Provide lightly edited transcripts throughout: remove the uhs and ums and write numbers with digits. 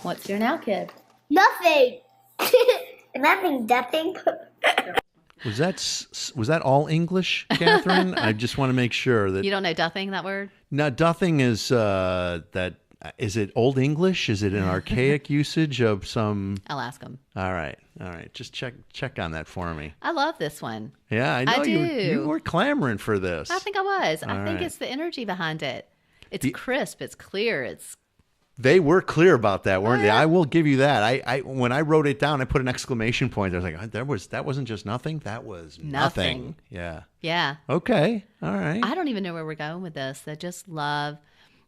What's your now, kid? Nothing. Nothing. Was that all English, Catherine? I just want to make sure that You don't know dothing, that word? no, dothing is that. Is it Old English? Is it an archaic usage of some? I'll ask them. All right. Just check on that for me. I love this one. Yeah, I know do. you were clamoring for this. I think I was. I think right. it's the energy behind it. It's crisp. It's clear. They were clear about that, weren't they? yeah. I will give you that. I when I wrote it down, I put an exclamation point. I was like, that wasn't just nothing. That was nothing. Yeah. Yeah. Okay. All right. I don't even know where we're going with this. I just love.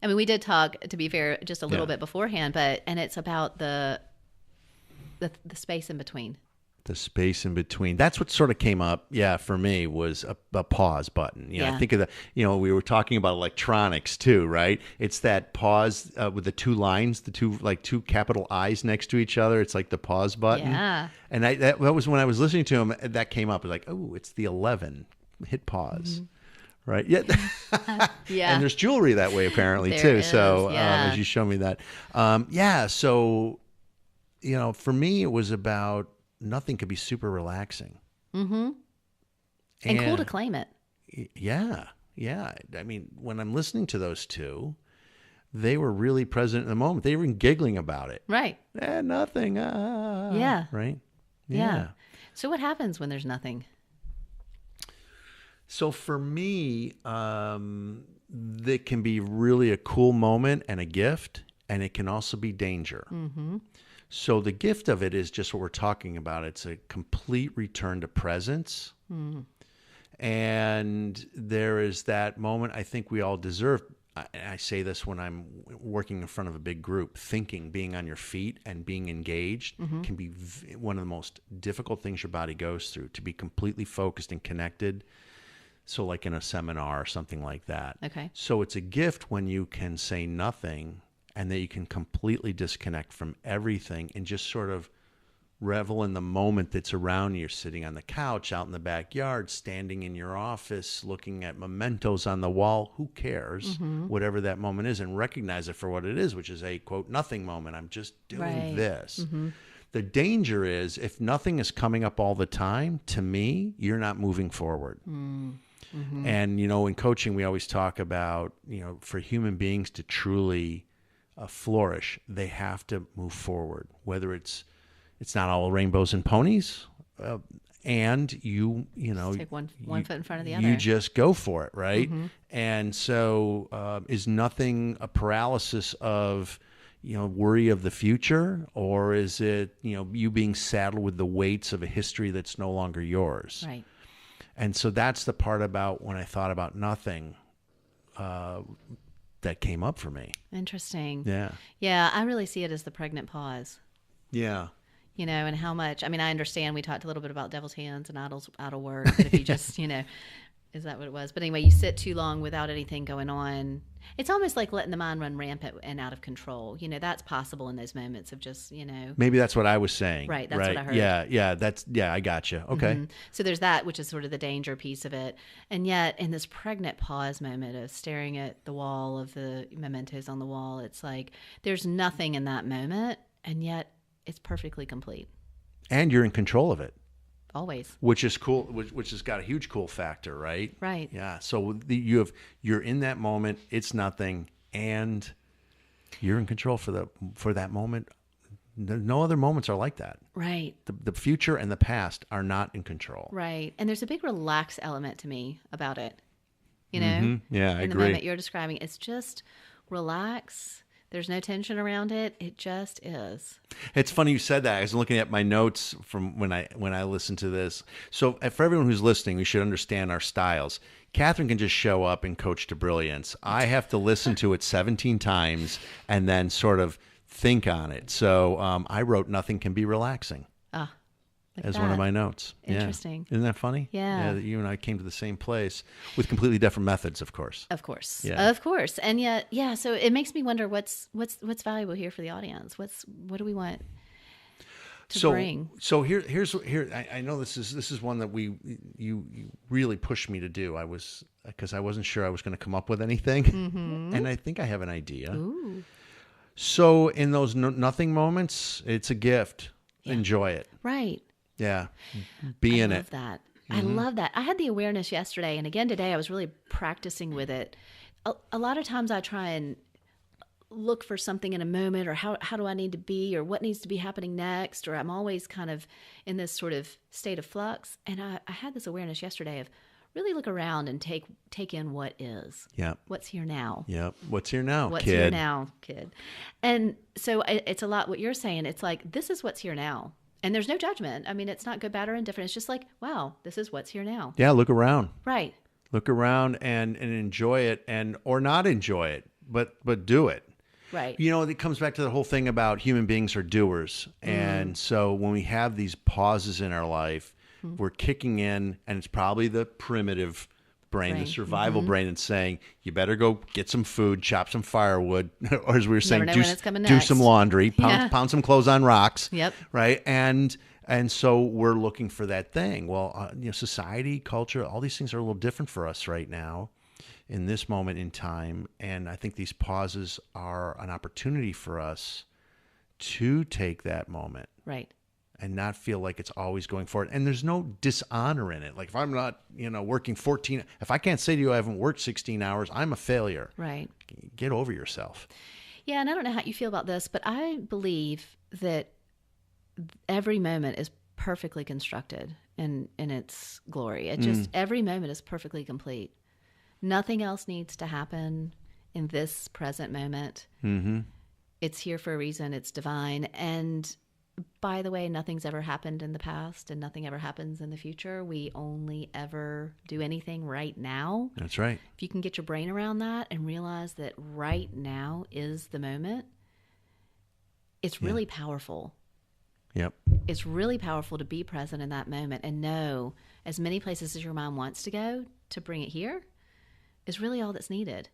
I mean, we did talk, to be fair, just a little bit beforehand, and it's about the space in between. The space in between. That's what sort of came up, for me, was a pause button. I think of the, we were talking about electronics too, right? It's that pause with the two lines, the two capital I's next to each other. It's like the pause button. Yeah. And that was when I was listening to him, that came up. It was like, oh, it's the 11. Hit pause. Mm-hmm. Right. Yeah. Yeah. And there's jewelry that way apparently too. Is. So Yeah. as you show me that, So, for me, it was about nothing could be super relaxing. Mm-hmm. And cool to claim it. Yeah. Yeah. I mean, when I'm listening to those two, they were really present in the moment. They were even giggling about it. Right. Nothing. Yeah. Right. Yeah. So what happens when there's nothing? So for me, that can be really a cool moment and a gift, and it can also be danger. Mm-hmm. So the gift of it is just what we're talking about. It's a complete return to presence. Mm. And there is that moment I think we all deserve. I say this when I'm working in front of a big group. Being on your feet and being engaged can be one of the most difficult things your body goes through, to be completely focused and connected. So like in a seminar or something like that. Okay. So it's a gift when you can say nothing and that you can completely disconnect from everything and just sort of revel in the moment that's around you. You're sitting on the couch, out in the backyard, standing in your office, looking at mementos on the wall. Who cares? Whatever that moment is, and recognize it for what it is, which is a, quote, nothing moment. I'm just doing this. Mm-hmm. The danger is if nothing is coming up all the time, to me, you're not moving forward. Mm-hmm. And, in coaching, we always talk about, for human beings to truly flourish, they have to move forward, whether it's not all rainbows and ponies, and you just take one foot in front of the other. You just go for it, right? Mm-hmm. And so is nothing a paralysis of, worry of the future, or is it, you being saddled with the weights of a history that's no longer yours? Right. And so that's the part about when I thought about nothing that came up for me. Interesting. Yeah. Yeah, I really see it as the pregnant pause. Yeah. And how much, I understand we talked a little bit about devil's hands and idle work, but if you just, is that what it was? But anyway, you sit too long without anything going on. It's almost like letting the mind run rampant and out of control. That's possible in those moments of just, Maybe that's what I was saying. Right, that's what I heard. Yeah, I got you. Okay. Mm-hmm. So there's that, which is sort of the danger piece of it. And yet in this pregnant pause moment of staring at the wall of the mementos on the wall, it's like there's nothing in that moment, and yet it's perfectly complete. And you're in control of it. Always. Which is cool, which has got a huge cool factor, right? Right. Yeah. So you're in that moment, it's nothing, and you're in control for that moment. No other moments are like that. Right. The future and the past are not in control. Right. And there's a big relax element to me about it. Mm-hmm. Yeah, I agree. In the moment you're describing, it's just relax. There's no tension around it. It just is. It's funny you said that. I was looking at my notes from when I listened to this. So for everyone who's listening, we should understand our styles. Catherine can just show up and coach to brilliance. I have to listen to it 17 times and then sort of think on it. So I wrote nothing can be relaxing. As one of my notes. Interesting. Yeah. Isn't that funny? Yeah. That you and I came to the same place with completely different methods, of course. Of course. Yeah. Of course. And yet, so it makes me wonder what's valuable here for the audience. What do we want to bring? So here I know this is one that you really pushed me to do. Because I wasn't sure I was going to come up with anything. Mm-hmm. And I think I have an idea. Ooh. So in those nothing moments, it's a gift. Yeah. Enjoy it. Right. Yeah. Be in I it. love that. I love that. I had the awareness yesterday, and again today I was really practicing with it. A lot of times I try and look for something in a moment, or how do I need to be, or what needs to be happening next, or I'm always kind of in this sort of state of flux. And I had this awareness yesterday of really look around and take in what is. Yep. What's here now. Yep. What's here now, What's kid? here now, kid. And so it's a lot what you're saying. It's like, this is what's here now. And there's no judgment. I mean, it's not good, bad, or indifferent. It's just like, wow, this is what's here now. Yeah, look around. Right. Look around and enjoy it, or not enjoy it, but do it. Right. You know, it comes back to the whole thing about human beings are doers. And so when we have these pauses in our life, we're kicking in, and it's probably the primitive brain, the survival brain, that's saying, you better go get some food, chop some firewood, or as we were saying, Never know when it's coming do next. some laundry, Yeah. pound some clothes on rocks. Yep. Right. And so we're looking for that thing. Well, society, culture, all these things are a little different for us right now in this moment in time. And I think these pauses are an opportunity for us to take that moment Right. and not feel like it's always going forward. And there's no dishonor in it. Like if I'm not, working 14, if I can't say to you I haven't worked 16 hours, I'm a failure. Right. Get over yourself. Yeah, and I don't know how you feel about this, but I believe that every moment is perfectly constructed in its glory. It just every moment is perfectly complete. Nothing else needs to happen in this present moment. Mm-hmm. It's here for a reason. It's divine. And by the way, nothing's ever happened in the past, and nothing ever happens in the future. We only ever do anything right now. That's right. If you can get your brain around that and realize that right now is the moment, it's really powerful. Yep. It's really powerful to be present in that moment and know as many places as your mind wants to go to bring it here is really all that's needed.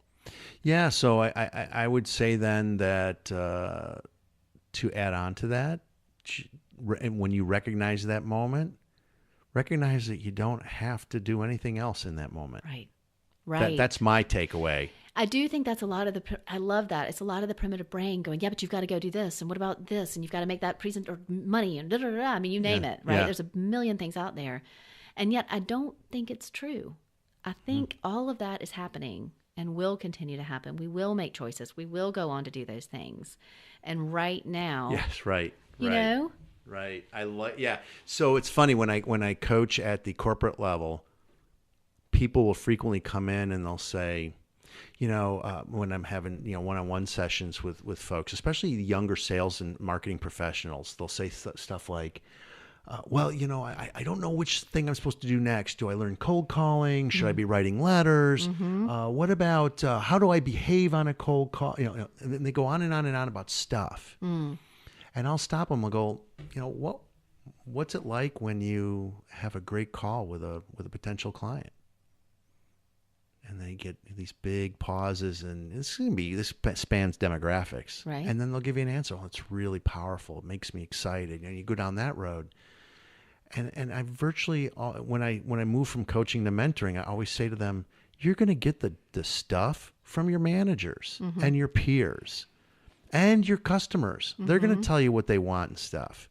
Yeah. So I would say then that to add on to that, when you recognize that moment, recognize that you don't have to do anything else in that moment. Right. Right. That's my takeaway. I do think that's a lot of I love that. It's a lot of the primitive brain going, yeah, but you've got to go do this. And what about this? And you've got to make that present or money and da, da, da, da. I mean, you name it, right? Yeah. There's a million things out there. And yet I don't think it's true. I think all of that is happening and will continue to happen. We will make choices. We will go on to do those things. And right now, Yes. Right. you right. know, Right. Yeah. So it's funny when I coach at the corporate level, people will frequently come in and they'll say, when I'm having, one-on-one sessions with folks, especially the younger sales and marketing professionals, they'll say stuff like, I don't know which thing I'm supposed to do next. Do I learn cold calling? Should I be writing letters? What about how do I behave on a cold call? And then they go on and on about stuff. And I'll stop them and go, what's it like when you have a great call with a potential client? And they get these big pauses, and this spans demographics. Right. And then they'll give you an answer. Oh, it's really powerful. It makes me excited. You go down that road. And I virtually, when I move from coaching to mentoring, I always say to them, you're going to get the stuff from your managers and your peers and your customers. They're going to tell you what they want and stuff.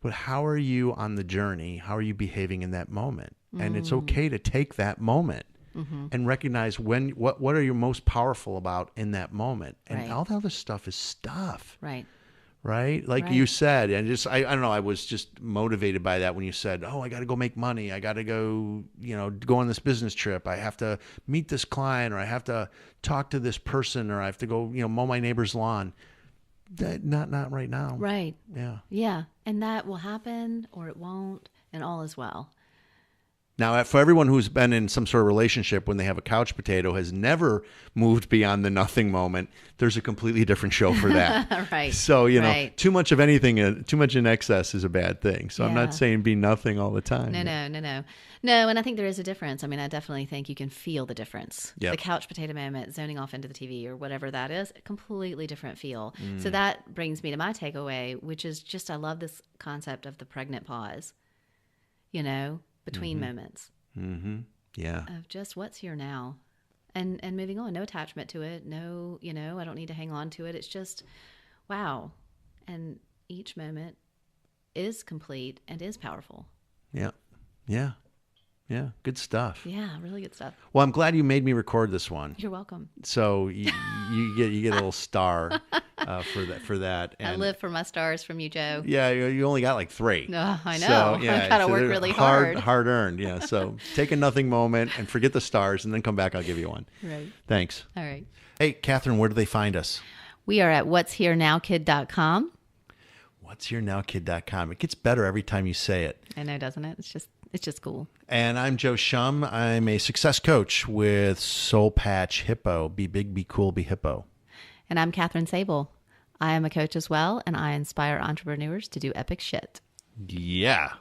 But how are you on the journey? How are you behaving in that moment? And it's okay to take that moment. And recognize what are you most powerful about in that moment, and Right. all the other stuff is stuff, right. Like Right. you said. And I don't know, I was just motivated by that when you said, oh, I got to go make money, I got to go go on this business trip, I have to meet this client, or I have to talk to this person, or I have to go mow my neighbor's lawn. Not right now. Right. Yeah. Yeah. And that will happen or it won't, and all is well. Now, for everyone who's been in some sort of relationship when they have a couch potato, has never moved beyond the nothing moment, there's a completely different show for that. Right. So, Right. too much of anything, too much in excess is a bad thing. So I'm Yeah. not saying be nothing all the time. No. No, and I think there is a difference. I mean, I definitely think you can feel the difference. Yep. The couch potato moment, zoning off into the TV or whatever that is, a completely different feel. So that brings me to my takeaway, which is just I love this concept of the pregnant pause, between moments. Mm-hmm. Yeah. Of just what's here now and moving on. No attachment to it. No, I don't need to hang on to it. It's just Wow. And each moment is complete and is powerful. Yeah. Yeah. Yeah. Good stuff. Yeah, really good stuff. Well, I'm glad you made me record this one. You're welcome. So you get a little star for that. I live for my stars from you, Joe. Yeah, you only got like 3. Oh, I know. So, yeah, I've got to so work they're really hard. Hard earned. Yeah. So take a nothing moment and forget the stars, and then come back. I'll give you one. Right. Thanks. All right. Hey, Catherine, where do they find us? We are at what'sherenowkid.com. What'sherenowkid.com. It gets better every time you say it. I know, doesn't it? It's just cool. And I'm Joe Shum. I'm a success coach with Soul Patch Hippo. Be big, be cool, be hippo. And I'm Catherine Sable. I am a coach as well, and I inspire entrepreneurs to do epic shit. Yeah.